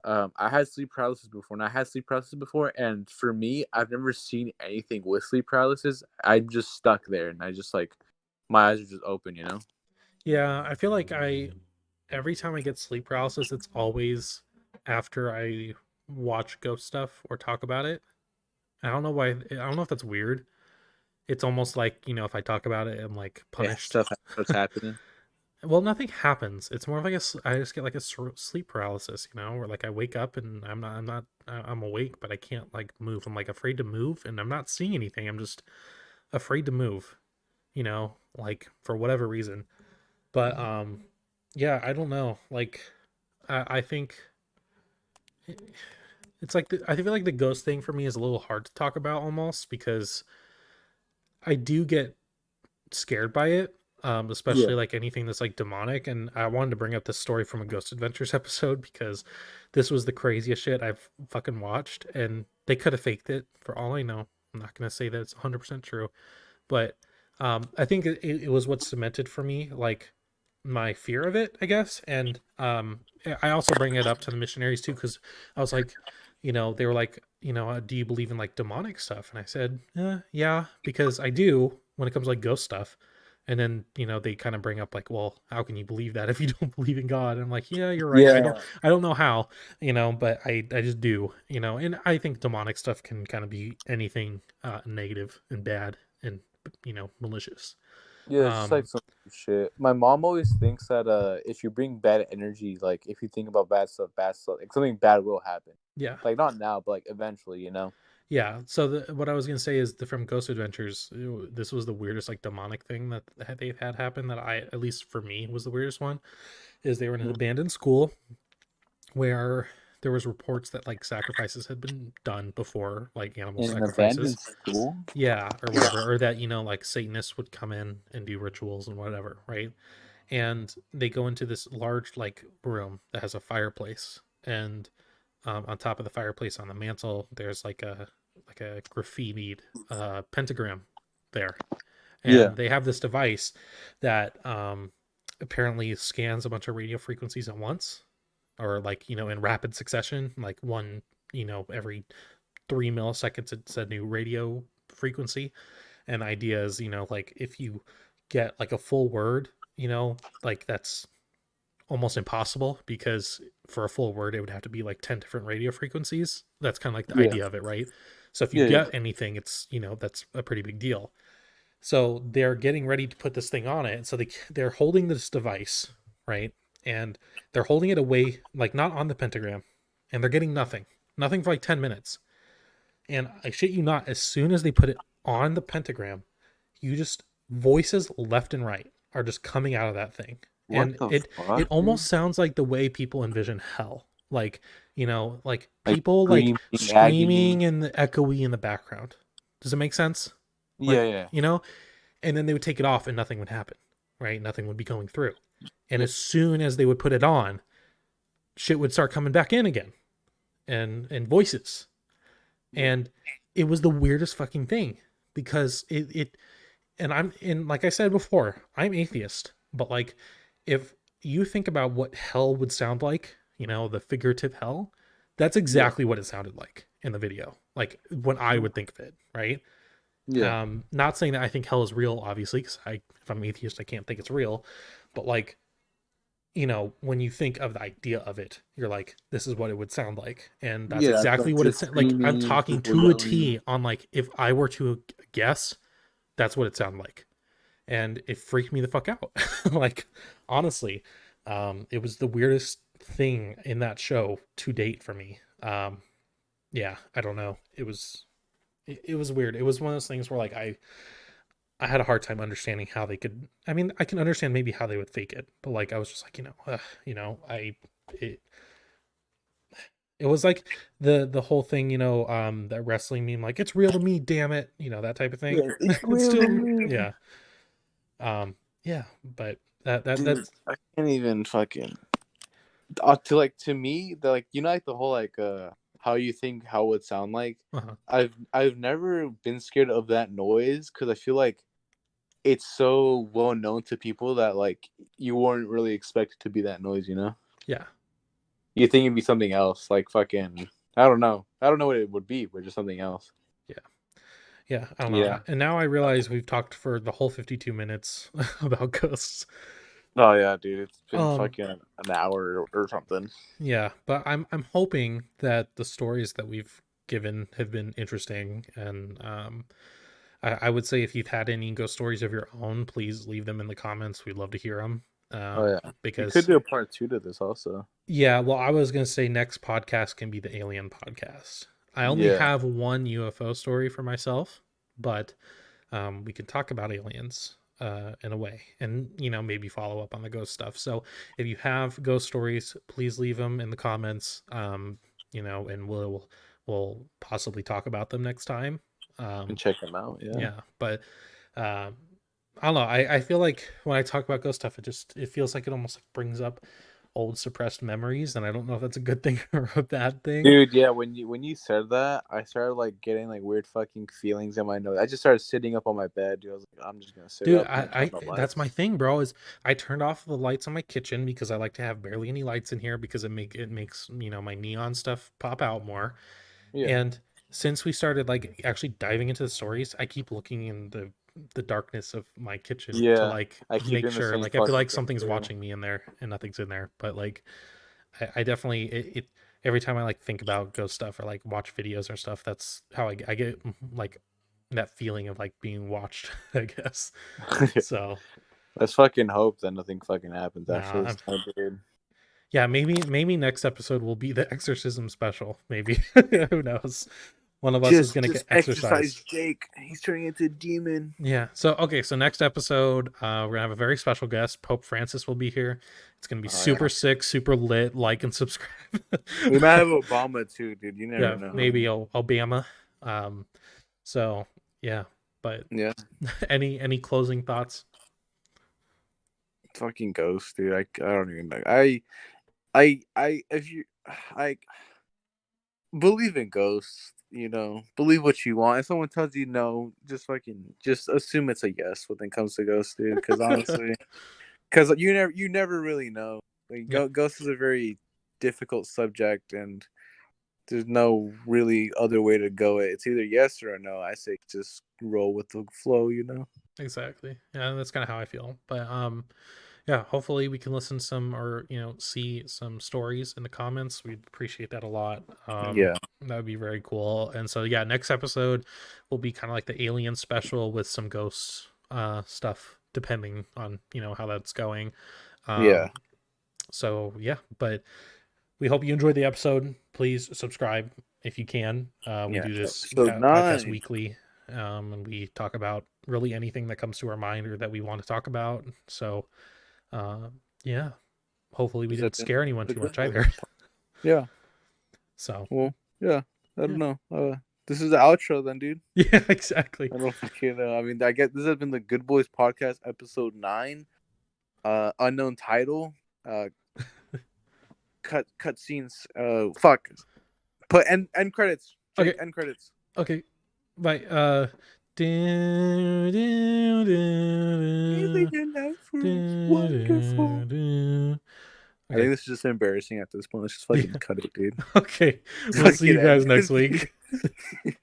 I had sleep paralysis before, and I had sleep paralysis before, and for me, I've never seen anything with sleep paralysis. I'm just stuck there, and I just like my eyes are just open, you know. Yeah, I feel like I every time I get sleep paralysis, it's always after I watch ghost stuff or talk about it. I don't know why. I don't know if that's weird. It's almost like, if I talk about it, I'm like Yeah, punished. stuff starts happening. Well, nothing happens. It's more of like I just get like a sleep paralysis, where like I wake up and I'm awake, but I can't like move. I'm like afraid to move, and I'm not seeing anything. I'm just afraid to move, like for whatever reason. But yeah, I don't know. Like I think it's like I feel like the ghost thing for me is a little hard to talk about almost because I do get scared by it, Yeah, especially like anything that's like demonic. And I wanted to bring up this story from a Ghost Adventures episode because this was the craziest shit I've fucking watched, and they could have faked it for all I know. I'm not gonna say that it's 100% true, but I think it was what cemented for me like my fear of it, I guess. And I also bring it up to the missionaries too because I was like, they were like, do you believe in like demonic stuff? And I said, yeah, because I do when it comes to like ghost stuff. And then, they kind of bring up like, well, how can you believe that if you don't believe in God? And I'm like, yeah, you're right. Yeah. I don't know how, but I just do, and I think demonic stuff can kind of be anything negative and bad and, malicious. Yeah, it's just like Um, some shit. My mom always thinks that if you bring bad energy, like if you think about bad stuff, like something bad will happen. yeah. Like not now, but like eventually, Yeah. So what I was gonna say is from Ghost Adventures, this was the weirdest like demonic thing that they've had happen that at least for me, was the weirdest one. Is they were in an Mhm. abandoned school where there was reports that like sacrifices had been done before, like animal In an abandoned sacrifices. school. Yeah, or whatever, or that like Satanists would come in and do rituals and whatever, right? And they go into this large like room that has a fireplace, and on top of the fireplace on the mantle, there's like a graffitied pentagram there, Yeah. and they have this device that apparently scans a bunch of radio frequencies at once, or like in rapid succession, like one every 3 milliseconds it's a new radio frequency. And idea is like if you get like a full word, like that's almost impossible, because for a full word it would have to be like 10 different radio frequencies. That's kind of like the Yeah. idea of it, right? So if you Yeah. Yeah. get anything, it's that's a pretty big deal. So they're getting ready to put this thing on it, so they're holding this device, right? And they're holding it away, like not on the pentagram, and they're getting nothing for like 10 minutes. And I shit you not, as soon as they put it on the pentagram, you just voices left and right are just coming out of that thing. What And the it fuck, dude? almost sounds like the way people envision hell. Like, like Like people like screaming, agony. screaming and the echoey in the background. Does it make sense? Yeah. Like, Yeah. and then they would take it off and nothing would happen, right? Nothing would be going through. And Yeah. as soon as they would put it on, shit would start coming back in again, and voices. Yeah. And it was the weirdest fucking thing, because it and I'm in, like I said before, I'm atheist, but like if you think about what hell would sound like, the figurative hell, that's Yeah. exactly what it sounded like in the video, like when I would think of it, right? Yeah. Not saying that I think hell is real, obviously, because if I'm atheist I can't think it's real, but like, when you think of the idea of it, you're like, this is what it would sound like. And that's Yeah. exactly Like what just it's like. I'm screaming, talking people to a yelling. T on like, if I were to guess, that's what it sounded like. And it freaked me the fuck out. Like, honestly, it was the weirdest thing in that show to date for me. Yeah, I don't know. It was weird. It was one of those things where like I had a hard time understanding how they could. I mean, I can understand maybe how they would fake it, but like I was just like, it, it was like the whole thing, that wrestling meme, like it's real to me, damn it, that type of thing. Yeah, it's It's real to still, me. yeah, yeah, but that Dude, that's I can't even fucking to me the like like the whole like how you think how it would sound like. uh I've never been scared of that noise because I feel like it's so well known to people that like you weren't really expected to be that noise. yeah, You think it'd be something else, like fucking I don't know. I don't know what it would be, but just something else. yeah, yeah. I don't know. Yeah. And now I realize we've talked for the whole 52 minutes about ghosts. Oh yeah, dude. It's been Um, fucking an hour or something. yeah, but I'm hoping that the stories that we've given have been interesting, and I would say if you've had any ghost stories of your own, please leave them in the comments. We'd love to hear them. Oh yeah. We could Because do a part 2 to this also. yeah, well, I was gonna say next podcast can be the alien podcast. I only Yeah. have one UFO story for myself, but we can talk about aliens in a way, and maybe follow up on the ghost stuff. So if you have ghost stories, please leave them in the comments. And we'll possibly talk about them next time. And Um, check them out. Yeah. yeah, but um, I don't know. I feel like when I talk about ghost stuff, it feels like it almost like brings up old suppressed memories, and I don't know if that's a good thing or a bad thing. Dude, yeah, when you said that, I started like getting like weird fucking feelings in my nose. I just started sitting up on my bed, dude. I was like, I'm just gonna sit Dude, up and turn I the that's my lights. thing, bro. Is I turned off the lights on my kitchen because I like to have barely any lights in here, because it makes my neon stuff pop out more. Yeah. And since we started like actually diving into the stories, I keep looking in the the darkness of my kitchen to Yeah, like I keep make doing the sure, same like I feel fucking like thing something's too. watching me in there and nothing's in there. But like I definitely it every time I like think about ghost stuff or like watch videos or stuff, that's how I get like that feeling of like being watched, I guess. So Let's fucking hope that nothing fucking happens after nah, this time, dude. yeah, maybe next episode will be the exorcism special. Maybe who knows? One of us is gonna get Just exercise exorcised. Jake. He's turning into a demon. Yeah. So okay. So next episode, we're gonna have a very special guest. Pope Francis will be here. It's gonna be Oh super yeah. sick, super lit. Like and subscribe. We might have Obama too, dude. You never Yeah, know. maybe Obama. Um. So yeah, but Yeah. any closing thoughts? Fucking ghost, dude. I don't even know. If you I believe in ghosts, believe what you want. If someone tells you no, just assume it's a yes when it comes to ghosts, dude. Because honestly, because you never really know. Like Yep. ghosts is a very difficult subject, and there's no really other way to go. It's either yes or a no. I say just roll with the flow. Exactly. Yeah, that's kind of how I feel. But yeah, hopefully we can listen some or see some stories in the comments. We'd appreciate that a lot. Yeah, That would be very cool. And so yeah, next episode will be kind of like the alien special with some ghost stuff, depending on how that's going. yeah, Um, so yeah, but we hope you enjoyed the episode. Please subscribe if you can. We yeah. do this Episode podcast 9. weekly, and we talk about really anything that comes to our mind or that we want to talk about. So, uh, yeah, hopefully we This has didn't been scare anyone the too Good much Boys. either. Yeah. So, Well, yeah. I yeah, don't know. This is the outro then, dude. yeah, exactly. I don't fucking know. I mean, I guess this has been the Good Boys podcast, episode 9. Unknown title. Cut scenes. Fuck. Put end credits. Okay, Jake, end credits. okay, bye. Do, do, Really, do, your life was do, wonderful. do. I think Okay, this is just embarrassing at this point. Let's just yeah. fucking cut it, dude. Okay, we'll see Fucking you end guys next week. it.